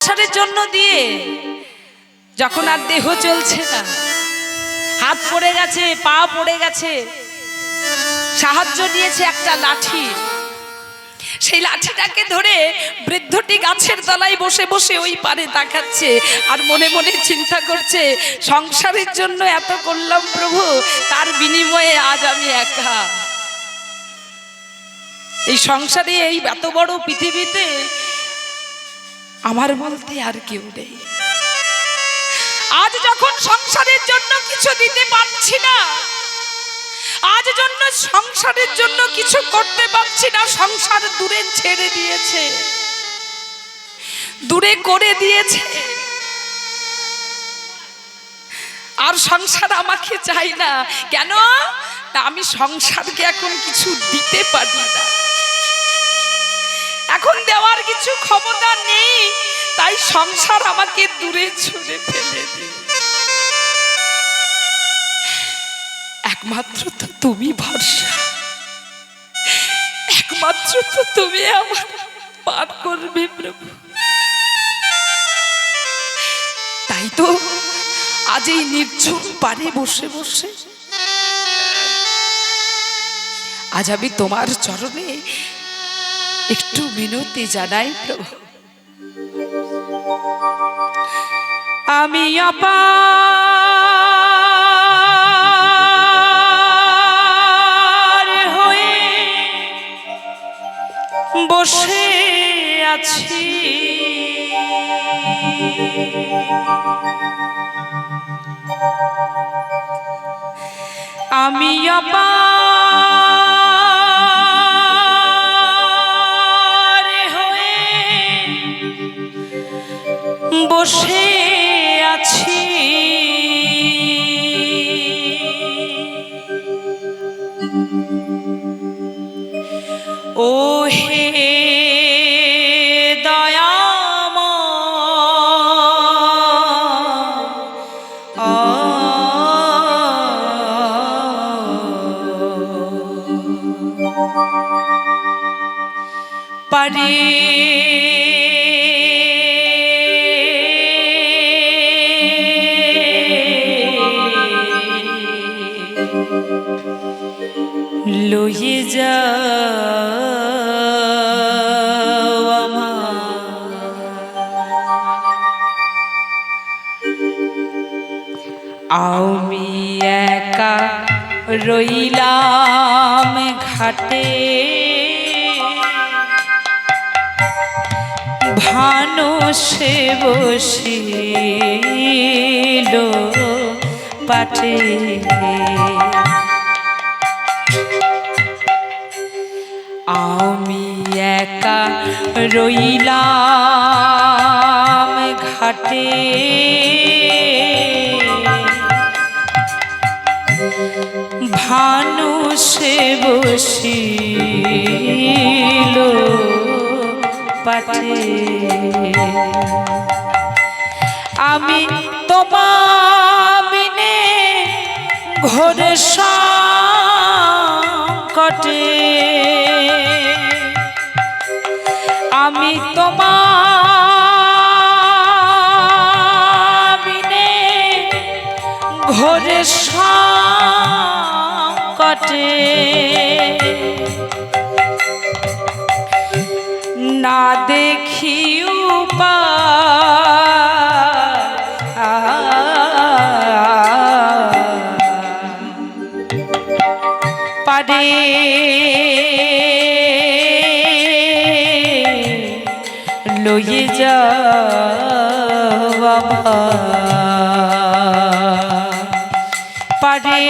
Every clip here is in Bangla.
সংসারের জন্য দিয়ে যখন আর দেহ চলছে না, হাত পড়ে গেছে, পা পড়ে গেছে, সাহায্য নিয়েছে একটা লাঠি। সেই লাঠিটাকে ধরে বৃদ্ধটি গাছের তলায় বসে বসে ওই পারে তাকাচ্ছে আর মনে মনে চিন্তা করছে, সংসারের জন্য এত করলাম প্রভু, তার বিনিময়ে আজ আমি একা। এই সংসারে, এই এত বড় পৃথিবীতে আমার বলতে আর কেউ নেই। আজ যখন সংসারের জন্য কিছু দিতে পারছি না, আজ জন্য সংসারের জন্য কিছু করতে পারছি না, সংসার দূরে ছেড়ে দিয়েছে, দূরে করে দিয়েছে, আর সংসার আমাকে চাই না। কেন? আমি সংসারকে এখন কিছু দিতে পারি না, এখন দেওয়ার কিছু ক্ষমতা নেই, তাই সংসার আমাকে দূরে ছুঁড়ে ফেলে দিয়ে একমাত্র তো তুমি ভরসা, একমাত্র তো তুমি আমার পার করবে প্রভু। তাই তো আজ এই নির্জন পারে বসে বসে আজ আমি তোমার চরণে একটু মিনতি জানাই প্রভু। আমি অপার হয়ে বসে আছি, আমি অপার হয়ে বসে আছি, ও হে পারে লয়ে যাও আমার, আমি একা রইলাম ঘাটে, ভানু সে বসিল পাটে, আমি একা রইলাম ঘাটে, ভানু সে বসিল পাটে, আমি তোমার বিনে ঘোর সংকটে, আমি তোমার বিনে ঘোর সংকটে, না দেখি পারে লয়ে যাও পারে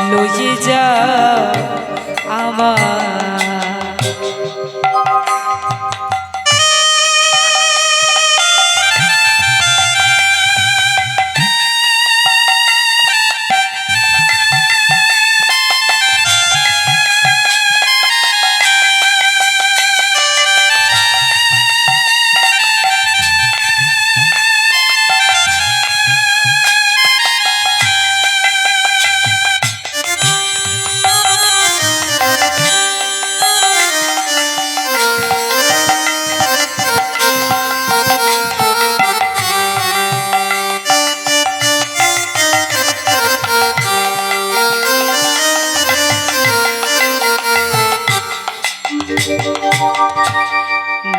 লয়ে যাও আমার।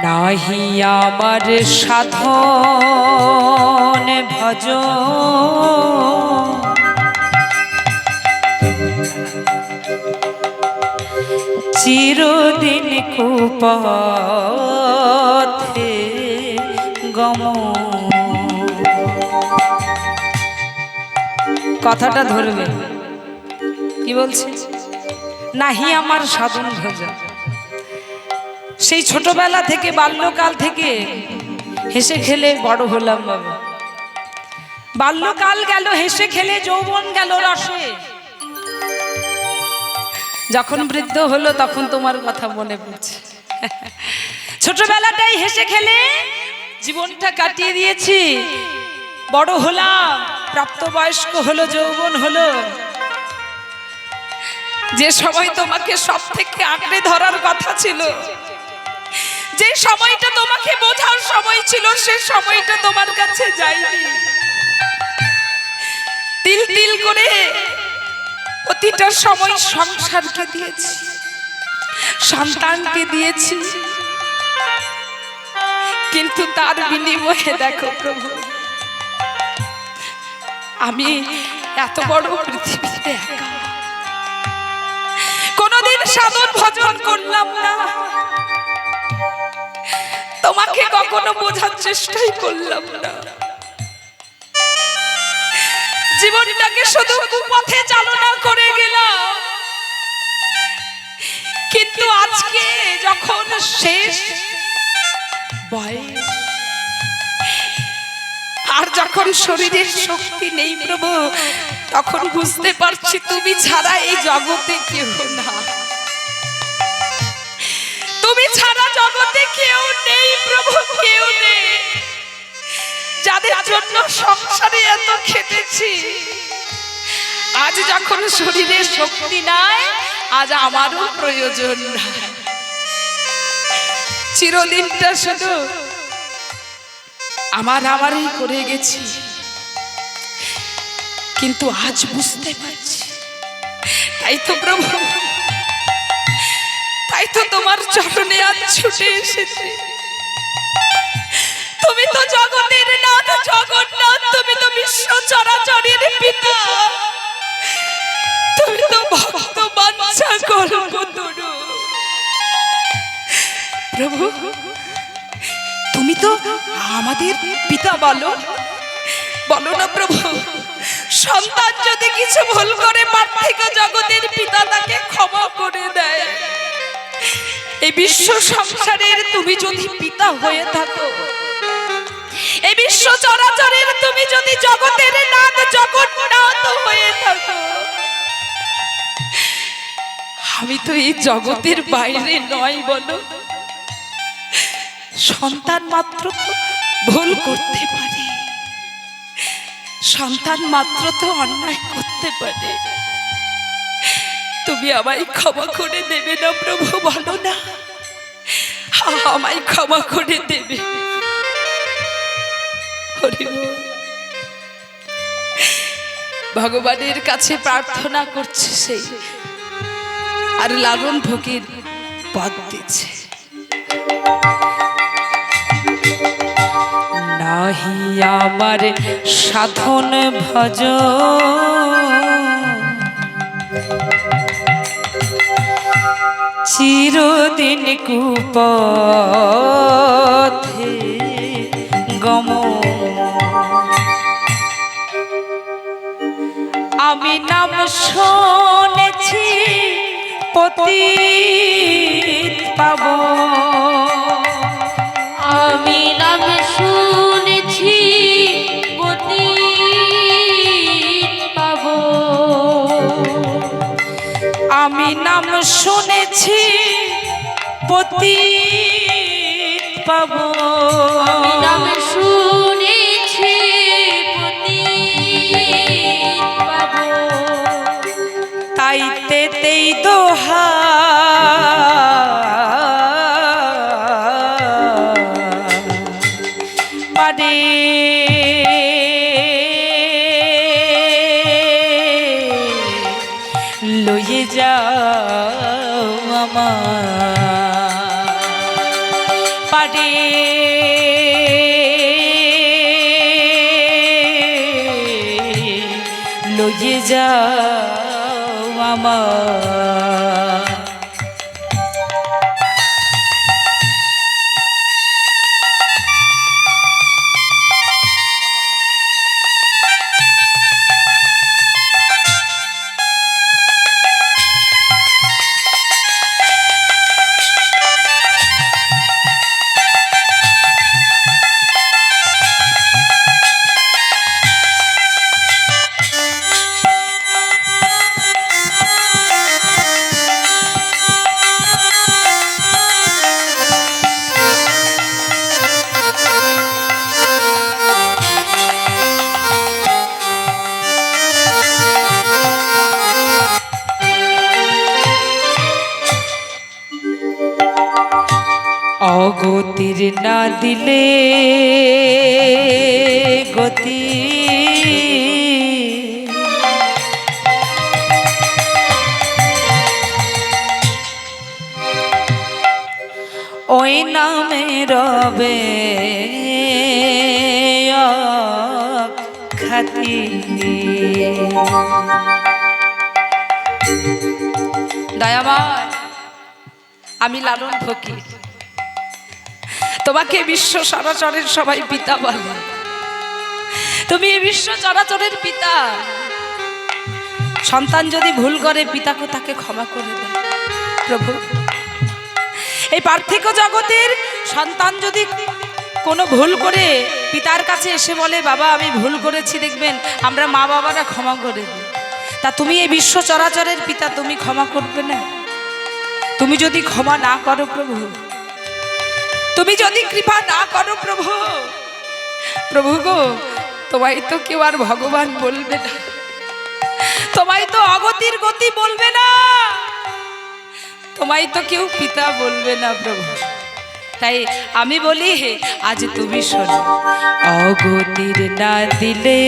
নাহি আমার সাধন ভজ চিরদিন কুপথে গমন। কথাটা ধরবে কি বলছে? নাহি আমার সাধন ভোজন। সেই ছোটবেলা থেকে বাল্যকাল থেকে হেসে খেলে বড় হলাম বাবা। বাল্যকাল গেল হেসে খেলে, যৌবন গেল রসে। যখন বৃদ্ধ হলো তখন তোমার কথা মনে পড়ছে। ছোটবেলাটাই হেসে খেলে জীবনটা কাটিয়ে দিয়েছি, বড় হলাম, প্রাপ্তবয়স্ক হলো, যৌবন হলো। যে সময় তোমাকে সব থেকে আঁকড়ে ধরার কথা ছিল, যে সময়টা তোমাকে বোঝার সময় ছিল, সে সময়টা তোমার কাছে যায়নি। তিল তিল করে প্রতিটা সময় সংসারকে দিয়েছি, সন্তানকে দিয়েছি, কিন্তু তার বিনিময়ে দেখো প্রভু, আমি এত বড় পৃথিবীতে একা, কোনদিন সাধন ভজন করলাম না, তোমাকে কখনো বোঝার চেষ্টাই করলাম না। জীবনটাকে শুধু কুপথে চালনা করে গেলাম, কিন্তু আজকে যখন শেষ বয়স, আর যখন শরীরের শক্তি নেই প্রভু, তখন বুঝতে পারছি তুমি ছাড়া এই জগতে কেউ না, তুমি ছাড়া জগতে কেউ নেই প্রভু, কেউ নেই। যাদের জন্য সংসারে এত খেটেছি, আজ যখন শরীরে শক্তি নাই, আজ আমারও প্রয়োজন নাই। চিরদিনটা শুধু আমারই করে গেছি, কিন্তু আজ বুঝতে পারছি। তাই তো প্রভু, তাই তো তোমার চরণে আজ ছুটে এসেছি। তুমি তো জগতের নাথ, জগন্নাথ, তুমি তো বিশ্ব চরাচরের পিতা, তুমি তো ভক্ত বাঞ্ছা কল্পতরু প্রভু। তুমি তো আমাদের পিতা, বলো বলো না প্রভু। সন্তান যদি কিছু ভুল করে, পার্থিব জগতের পিতা তাকে ক্ষমা করে দেয়। এই বিশ্ব সংসারের তুমি যদি পিতা হয়ে থাকো, এই বিশ্ব চরাচরের তুমি যদি জগতের নাথ, জগন্নাথ হয়ে থাকো, আমি তো এই জগতের বাইরে নয় বলো। সন্তান মাত্র ভুল করতে পারে, সন্তান মাত্র তো অন্যায় করতে পারে। তুমি আমায় ক্ষমা করে দেবে না প্রভু, বলো না, আমায় ক্ষমা করে দেবে। ভগবানের কাছে প্রার্থনা করছে সেই, আর লালন ফকির পদ দিচ্ছে। নাহি আমার সাধন ভজ চিরদিন কুপথে গমন। আমি নাম শুনেছি পতিত পাব, আমি নাম শুনেছি পতিত পাব, আমি নাম শুনেছি পতিত পাব, আমি নাম শুনেছি পতিত পাব। তাই তেতেই দোহা পারে লয়ে যাও আমার। পারে লইয়ে যাও আমার। অগতির না দিলে গতি ওই নামে রবে খাতি। দয়াময়, আমি লালন ফকির, তোমাকে বিশ্ব চরাচরের সবাই পিতা বলে। তুমি বিশ্ব চরাচরের পিতা। সন্তান যদি ভুল করে পিতাকে তাকে ক্ষমা করে দেয় প্রভু। এই পার্থিব জগতের সন্তান যদি কোনো ভুল করে পিতার কাছে এসে বলে বাবা আমি ভুল করেছি, দেখবেন আমরা মা বাবারা ক্ষমা করে দিই। তা তুমি এই বিশ্ব চরাচরের পিতা, তুমি ক্ষমা করবে না? তুমি যদি ক্ষমা না করো প্রভু, তুমি যদি কৃপা না করো প্রভু, প্রভু গো তোমায় তো কেউ আর ভগবান বলবে না, তোমায় তো অগতির গতি বলবে না, তোমায় তো কেউ পিতা বলবে না প্রভু। তাই আমি বলি হে আজ তুমি শোনো, অগতির না দিলে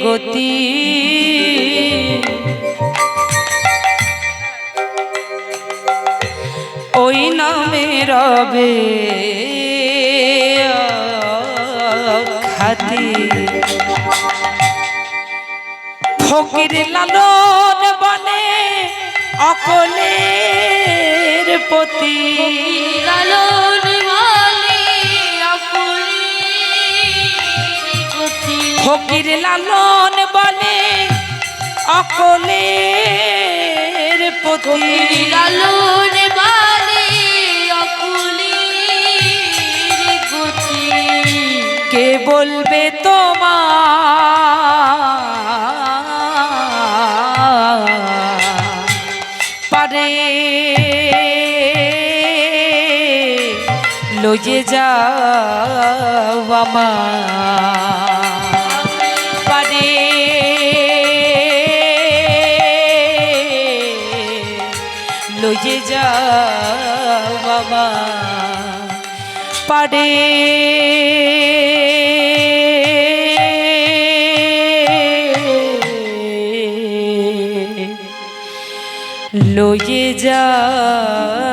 গতি ওই নামে রবে খাতি। ফকির লালন বনে অকলের পতি, লালন বলে অকলের গতি। ফকির লালন বনে অকলের পতি, লালন বলে অকলের গতি। কে বলবে তোমার পারে লইয়ে যাও আমার পারে লইয়ে যাও আমার পারে লইয়ে যাও